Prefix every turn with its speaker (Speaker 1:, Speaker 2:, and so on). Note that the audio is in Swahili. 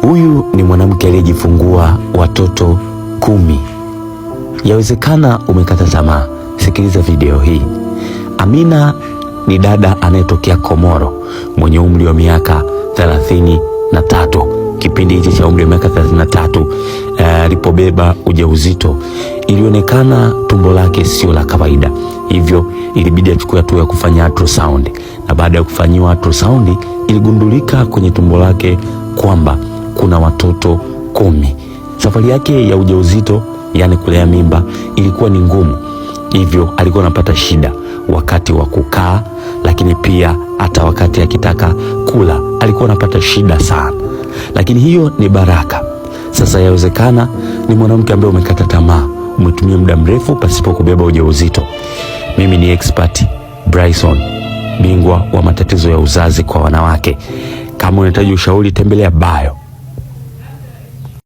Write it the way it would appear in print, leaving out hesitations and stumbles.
Speaker 1: Huyu ni mwanamke aliyejifungua watoto 10. Yawezekana umekata tamaa. Sikiliza video hii. Amina ni dada anayetokea Komoro mwenye umri wa miaka 33. Kipindi hichi cha umri wa miaka 33 alipobeba ujauzito, ilionekana tumbo lake sio la kawaida, hivyo ilibidi achukue hatua ya kufanya ultrasound, na baada ya kufanyiwa ultrasound iligundulika kwenye tumbo lake kwamba kuna watoto 10. Safari yake ya ujauzito, yani kulea mimba, ilikuwa ni ngumu, hivyo alikuwa anapata shida wakati wa kukaa, lakini pia hata wakati akitaka kula alikuwa anapata shida sana. Lakini hiyo ni baraka. Sasa yawezekana ni mwanamke ambaye umekata tamaa, umetumia muda mrefu pasipo kubeba ujauzito. Mimi ni expert Bryson, bingwa wa matatizo ya uzazi kwa wanawake. Kama unahitaji ushauri, tembelea bio